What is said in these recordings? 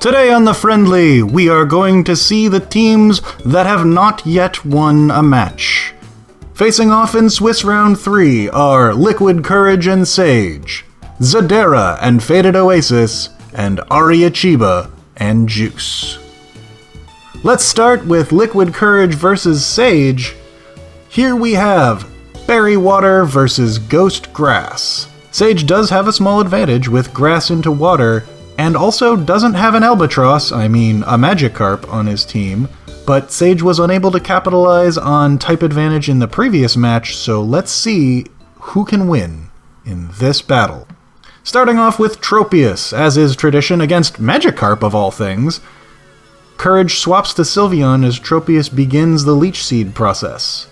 Today on The Friendly, we are going to see the teams that have not yet won a match. Facing off in Swiss Round 3 are LiquidKourage and Sage, Xadera and FadedOasis, and Ariachiba and Djoosah. Let's start with LiquidKourage versus Sage. Here we have Berry Water versus Ghost Grass. Sage does have a small advantage with grass into water, and also doesn't have an Albatross, a Magikarp, on his team, but Sage was unable to capitalize on type advantage in the previous match, so let's see who can win in this battle. Starting off with Tropius, as is tradition, against Magikarp of all things. Courage swaps to Sylveon as Tropius begins the Leech Seed process.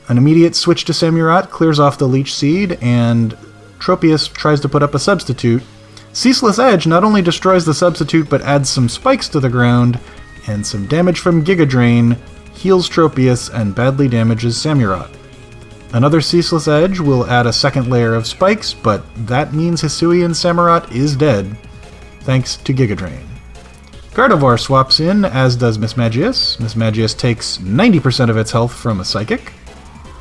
An immediate switch to Samurott clears off the Leech Seed, and Tropius tries to put up a substitute. Ceaseless Edge not only destroys the substitute, but adds some spikes to the ground, and some damage from Giga Drain heals Tropius and badly damages Samurott. Another Ceaseless Edge will add a second layer of spikes, but that means Hisuian Samurott is dead, thanks to Giga Drain. Gardevoir swaps in, as does Mismagius. Mismagius takes 90% of its health from a Psychic.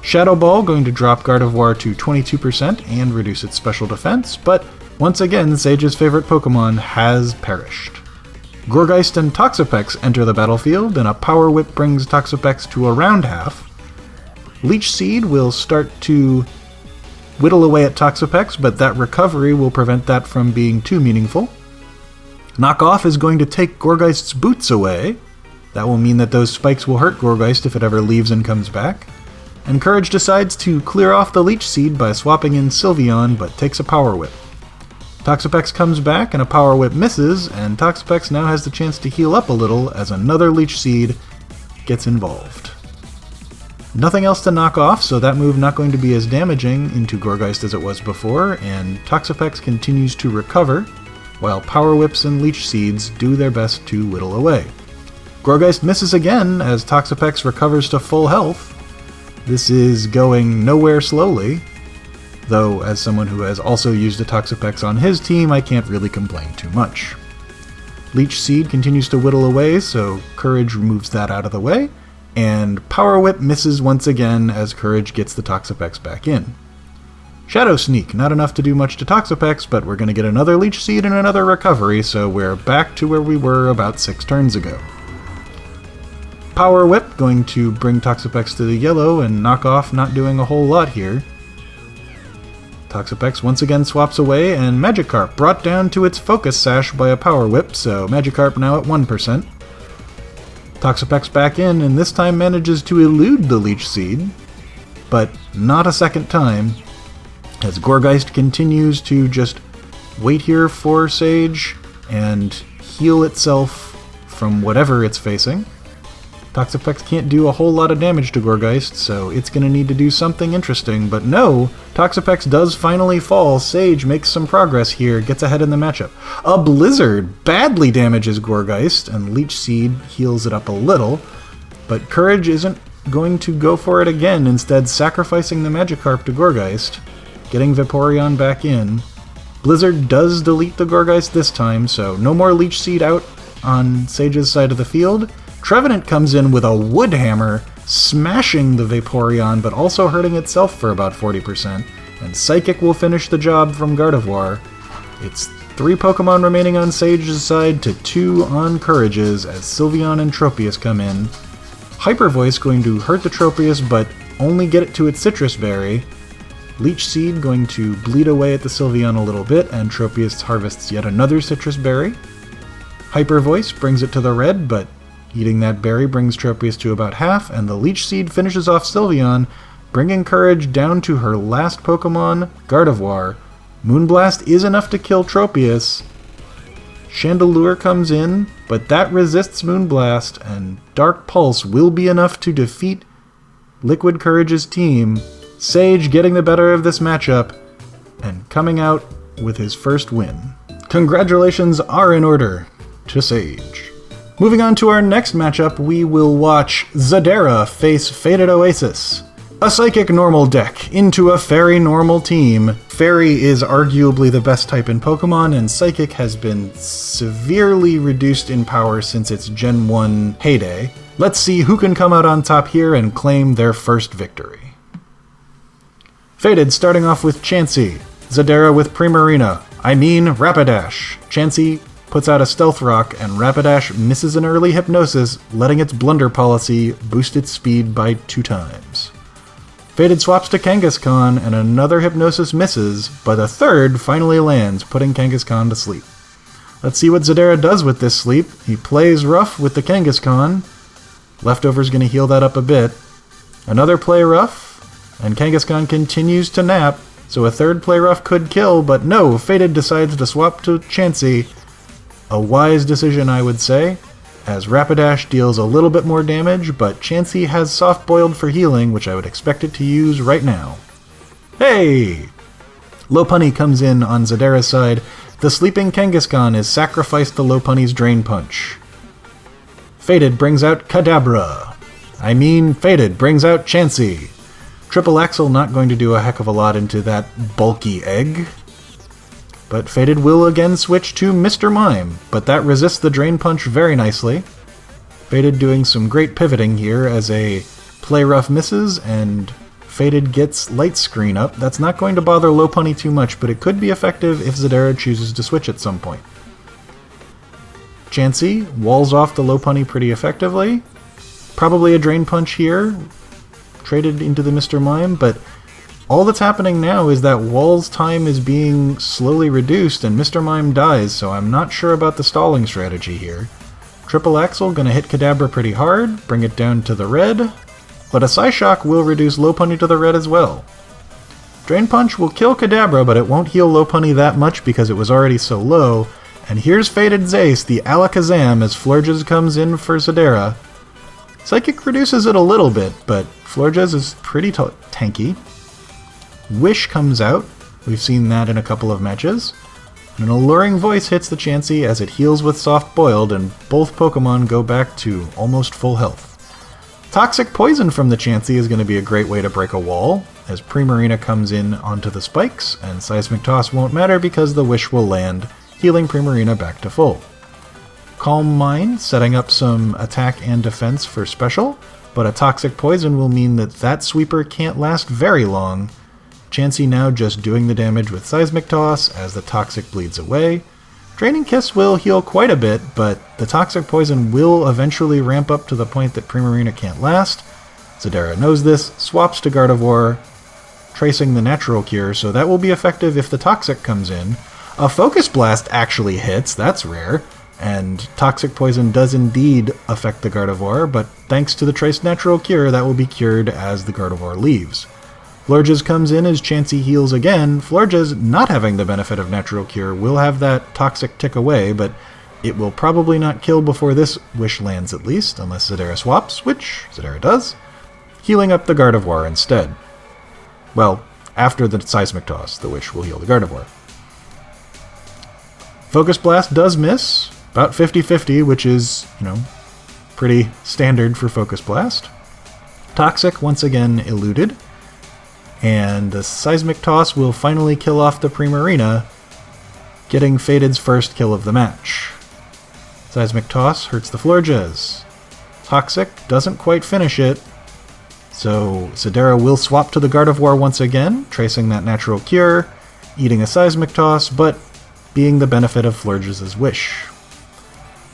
Shadow Ball going to drop Gardevoir to 22% and reduce its special defense, but once again, Sage's favorite Pokemon has perished. Gourgeist and Toxapex enter the battlefield, and a Power Whip brings Toxapex to around half. Leech Seed will start to whittle away at Toxapex, but that recovery will prevent that from being too meaningful. Knockoff is going to take Gourgeist's boots away. That will mean that those spikes will hurt Gourgeist if it ever leaves and comes back. And Courage decides to clear off the Leech Seed by swapping in Sylveon, but takes a Power Whip. Toxapex comes back and a Power Whip misses, and Toxapex now has the chance to heal up a little as another Leech Seed gets involved. Nothing else to knock off, so that move not going to be as damaging into Gourgeist as it was before, and Toxapex continues to recover, while Power Whips and Leech Seeds do their best to whittle away. Gourgeist misses again as Toxapex recovers to full health. This is going nowhere slowly, though as someone who has also used a Toxapex on his team, I can't really complain too much. Leech Seed continues to whittle away, so Courage removes that out of the way, and Power Whip misses once again as Courage gets the Toxapex back in. Shadow Sneak, not enough to do much to Toxapex, but we're going to get another Leech Seed and another recovery, so we're back to where we were about 6 turns ago. Power Whip going to bring Toxapex to the yellow, and Knockoff not doing a whole lot here. Toxapex once again swaps away, and Magikarp brought down to its Focus Sash by a Power Whip, so Magikarp now at 1%. Toxapex back in, and this time manages to elude the Leech Seed, but not a second time, as Gourgeist continues to just wait here for Sage and heal itself from whatever it's facing. Toxapex can't do a whole lot of damage to Gourgeist, so it's going to need to do something interesting, but no, Toxapex does finally fall. Sage makes some progress here, gets ahead in the matchup. A Blizzard badly damages Gourgeist, and Leech Seed heals it up a little, but Courage isn't going to go for it again, instead sacrificing the Magikarp to Gourgeist, getting Vaporeon back in. Blizzard does delete the Gourgeist this time, so no more Leech Seed out on Sage's side of the field. Trevenant comes in with a Wood Hammer, smashing the Vaporeon, but also hurting itself for about 40%, and Psychic will finish the job from Gardevoir. It's 3 Pokemon remaining on Sage's side to 2 on Courage's as Sylveon and Tropius come in. Hyper Voice going to hurt the Tropius, but only get it to its Citrus Berry. Leech Seed going to bleed away at the Sylveon a little bit, and Tropius harvests yet another Citrus Berry. Hyper Voice brings it to the red, but eating that berry brings Tropius to about half, and the Leech Seed finishes off Sylveon, bringing Courage down to her last Pokemon, Gardevoir. Moonblast is enough to kill Tropius. Chandelure comes in, but that resists Moonblast, and Dark Pulse will be enough to defeat LiquidKourage's team. Sage getting the better of this matchup, and coming out with his first win. Congratulations are in order to Sage. Moving on to our next matchup, we will watch Xadera face FadedOasis. A Psychic normal deck into a Fairy normal team. Fairy is arguably the best type in Pokemon, and Psychic has been severely reduced in power since its Gen 1 heyday. Let's see who can come out on top here and claim their first victory. Faded starting off with Chansey. Xadera with Primarina. Rapidash. Chansey puts out a Stealth Rock, and Rapidash misses an early Hypnosis, letting its Blunder Policy boost its speed by 2 times. Faded swaps to Kangaskhan, and another Hypnosis misses, but a third finally lands, putting Kangaskhan to sleep. Let's see what Xadera does with this sleep. He plays rough with the Kangaskhan. Leftover's going to heal that up a bit. Another play rough, and Kangaskhan continues to nap, so a third play rough could kill, but no, Faded decides to swap to Chansey. A wise decision, I would say, as Rapidash deals a little bit more damage, but Chansey has Soft Boiled for healing, which I would expect it to use right now. Hey! Lopunny comes in on Xadera's side. The sleeping Kangaskhan is sacrificed to Lopunny's Drain Punch. Faded brings out Kadabra. Faded brings out Chansey. Triple Axle not going to do a heck of a lot into that bulky egg. But Faded will again switch to Mr. Mime, but that resists the Drain Punch very nicely. Faded doing some great pivoting here as a play rough misses, and Faded gets Light Screen up. That's not going to bother Lopunny too much, but it could be effective if Xadera chooses to switch at some point. Chansey walls off the Lopunny pretty effectively. Probably a Drain Punch here, traded into the Mr. Mime, but all that's happening now is that Wall's time is being slowly reduced and Mr. Mime dies, so I'm not sure about the stalling strategy here. Triple Axle gonna hit Kadabra pretty hard, bring it down to the red, but a Psyshock will reduce Lopunny to the red as well. Drain Punch will kill Kadabra, but it won't heal Lopunny that much because it was already so low, and here's Faded's Ace, the Alakazam, as Florges comes in for Xadera. Psychic reduces it a little bit, but Florges is pretty tanky. Wish comes out. We've seen that in a couple of matches. An alluring voice hits the Chansey as it heals with Soft Boiled, and both Pokemon go back to almost full health. Toxic Poison from the Chansey is going to be a great way to break a wall, as Primarina comes in onto the spikes, and Seismic Toss won't matter because the Wish will land, healing Primarina back to full. Calm Mind, setting up some attack and defense for special, but a Toxic Poison will mean that that sweeper can't last very long. Chansey now just doing the damage with Seismic Toss as the Toxic bleeds away. Draining Kiss will heal quite a bit, but the Toxic Poison will eventually ramp up to the point that Primarina can't last. Xadera knows this, swaps to Gardevoir, tracing the Natural Cure, so that will be effective if the Toxic comes in. A Focus Blast actually hits, that's rare, and Toxic Poison does indeed affect the Gardevoir, but thanks to the Traced Natural Cure, that will be cured as the Gardevoir leaves. Florges comes in as Chansey heals again. Florges, not having the benefit of Natural Cure, will have that Toxic tick away, but it will probably not kill before this Wish lands at least, unless Xadera swaps, which Xadera does, healing up the Gardevoir instead. Well, after the Seismic Toss, the Wish will heal the Gardevoir. Focus Blast does miss, about 50-50, which is, pretty standard for Focus Blast. Toxic, once again, eluded. And the Seismic Toss will finally kill off the Primarina, getting Faded's first kill of the match. Seismic Toss hurts the Florges. Toxic doesn't quite finish it, so Xadera will swap to the Gardevoir once again, tracing that Natural Cure, eating a Seismic Toss, but being the benefit of Florges' Wish.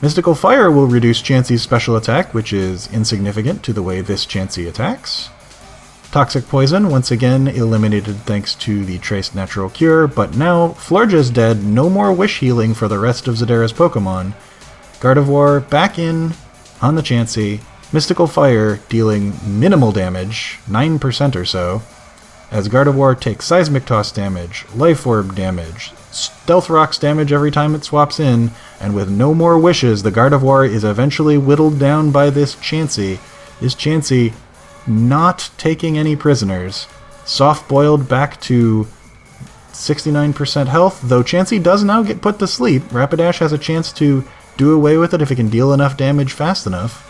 Mystical Fire will reduce Chansey's special attack, which is insignificant to the way this Chansey attacks. Toxic Poison, once again, eliminated thanks to the Traced Natural Cure, but now Florges dead, no more Wish healing for the rest of Xadera's Pokemon. Gardevoir back in on the Chansey, Mystical Fire dealing minimal damage, 9% or so, as Gardevoir takes Seismic Toss damage, Life Orb damage, Stealth Rocks damage every time it swaps in, and with no more Wishes, the Gardevoir is eventually whittled down by this Chansey. This Chansey not taking any prisoners, Soft Boiled back to 69% health, though Chansey does now get put to sleep. Rapidash has a chance to do away with it if it can deal enough damage fast enough.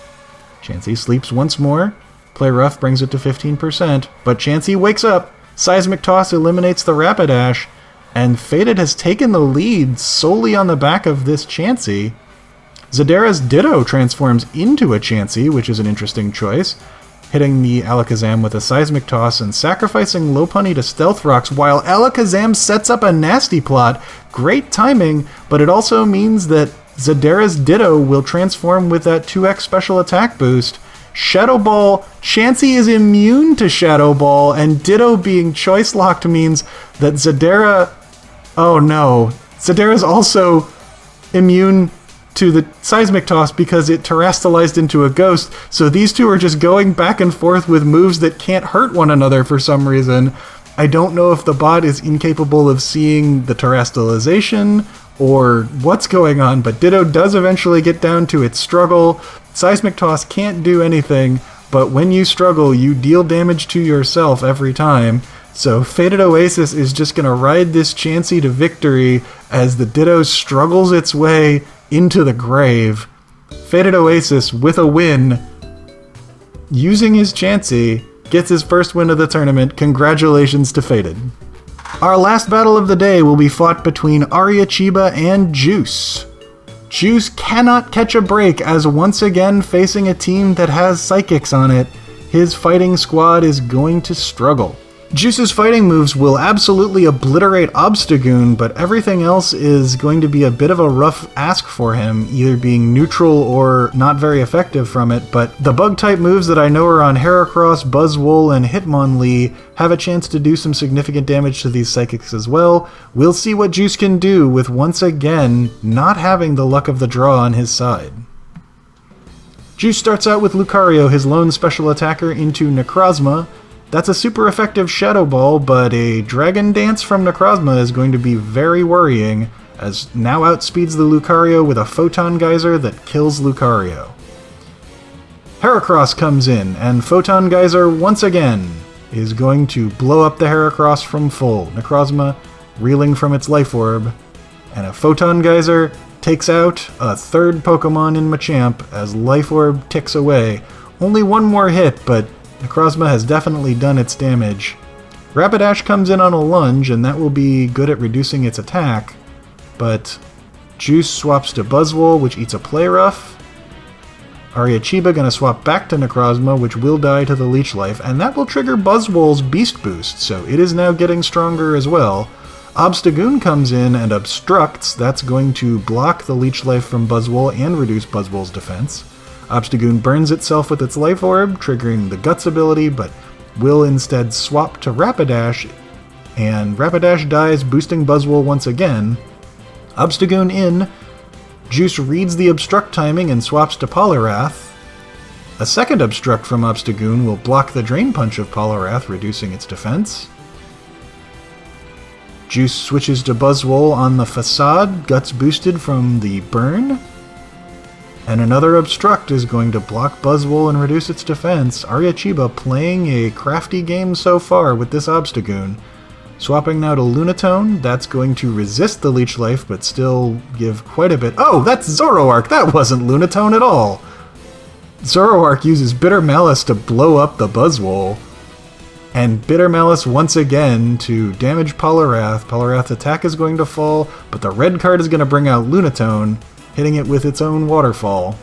Chansey sleeps once more, Play rough brings it to 15%, but Chansey wakes up. Seismic Toss eliminates the Rapidash, and Faded has taken the lead solely on the back of this Chansey. Xadera's Ditto transforms into a Chansey, which is an interesting choice, hitting the Alakazam with a Seismic Toss and sacrificing Lopunny to Stealth Rocks while Alakazam sets up a nasty plot. Great timing, but it also means that Xadera's Ditto will transform with that 2x special attack boost. Shadow Ball, Chansey is immune to Shadow Ball, and Ditto being choice locked means that Xadera... Oh no, Xadera's also immune to the Seismic Toss because it terrestrialized into a ghost, so these two are just going back and forth with moves that can't hurt one another for some reason. I don't know if the bot is incapable of seeing the terrestrialization or what's going on, but Ditto does eventually get down to its struggle. Seismic Toss can't do anything, but when you struggle, you deal damage to yourself every time. So FadedOasis is just going to ride this Chansey to victory as the Ditto struggles its way into the grave. FadedOasis, with a win, using his Chansey, gets his first win of the tournament. Congratulations to Faded. Our last battle of the day will be fought between Ariachiba and Djoosah. Djoosah cannot catch a break as once again facing a team that has Psychics on it, his fighting squad is going to struggle. Djoosah's fighting moves will absolutely obliterate Obstagoon, but everything else is going to be a bit of a rough ask for him, either being neutral or not very effective from it, but the bug-type moves that I know are on Heracross, Buzzwole, and Hitmonlee have a chance to do some significant damage to these Psychics as well. We'll see what Djoosah can do with once again not having the luck of the draw on his side. Djoosah starts out with Lucario, his lone special attacker, into Necrozma. That's a super effective Shadow Ball, but a Dragon Dance from Necrozma is going to be very worrying, as now outspeeds the Lucario with a Photon Geyser that kills Lucario. Heracross comes in, and Photon Geyser once again is going to blow up the Heracross from full. Necrozma reeling from its Life Orb, and a Photon Geyser takes out a third Pokemon in Machamp as Life Orb ticks away. Only one more hit, but Necrozma has definitely done its damage. Rapidash comes in on a lunge, and that will be good at reducing its attack, but Djoosah swaps to Buzzwole, which eats a Play Rough. Ariachiba gonna swap back to Necrozma, which will die to the Leech Life, and that will trigger Buzzwole's Beast Boost, so it is now getting stronger as well. Obstagoon comes in and obstructs. That's going to block the Leech Life from Buzzwole and reduce Buzzwole's defense. Obstagoon burns itself with its Life Orb, triggering the Guts ability, but will instead swap to Rapidash, and Rapidash dies, boosting Buzzwole once again. Obstagoon in, Djoosah reads the Obstruct timing and swaps to Poliwrath. A second Obstruct from Obstagoon will block the Drain Punch of Poliwrath, reducing its defense. Djoosah switches to Buzzwole on the Facade, Guts boosted from the burn. And another Obstruct is going to block Buzzwole and reduce its defense. Ariachiba playing a crafty game so far with this Obstagoon. Swapping now to Lunatone, that's going to resist the Leech Life, but still give quite a bit. Oh, that's Zoroark! That wasn't Lunatone at all! Zoroark uses Bitter Malice to blow up the Buzzwole. And Bitter Malice once again to damage Poliwrath. Poliwrath's attack is going to fall, but the red card is going to bring out Lunatone, hitting it with its own waterfall.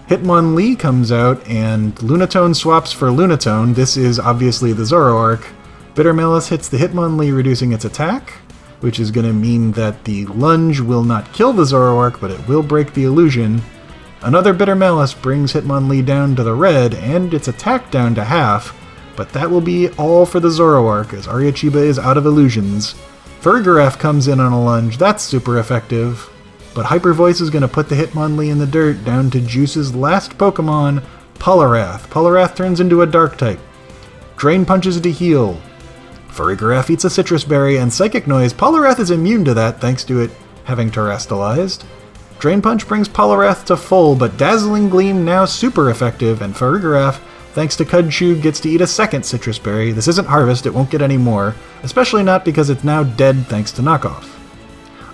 Hitmonlee comes out, and Lunatone swaps for Lunatone. This is obviously the Zoroark. Bitter Malice hits the Hitmonlee, reducing its attack, which is going to mean that the lunge will not kill the Zoroark, but it will break the illusion. Another Bitter Malice brings Hitmonlee down to the red, and its attack down to half, but that will be all for the Zoroark, as Ariachiba is out of illusions. Farigiraf comes in on a lunge. That's super effective. But Hyper Voice is going to put the Hitmonlee in the dirt down to Djoosah's last Pokemon, Poliwrath. Poliwrath turns into a Dark-type. Drain Punches to heal. Farigiraf eats a Citrus Berry, and Psychic Noise. Poliwrath is immune to that thanks to it having terrestrialized. Drain Punch brings Poliwrath to full, but Dazzling Gleam now super effective, and Farigiraf, thanks to Cudchew, gets to eat a second Citrus Berry. This isn't Harvest, it won't get any more, especially not because it's now dead thanks to Knockoff.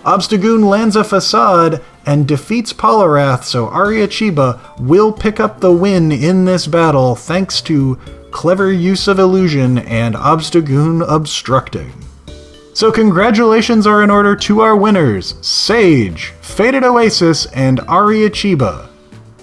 Obstagoon lands a facade and defeats Polarath, so Ariachiba will pick up the win in this battle thanks to clever use of illusion and Obstagoon obstructing. So congratulations are in order to our winners, Sage, FadedOasis, and Ariachiba.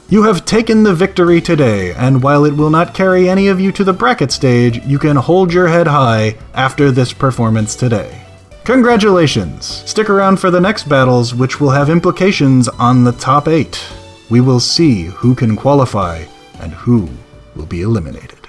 You have taken the victory today, and while it will not carry any of you to the bracket stage, you can hold your head high after this performance today. Congratulations! Stick around for the next battles, which will have implications on the top 8. We will see who can qualify and who will be eliminated.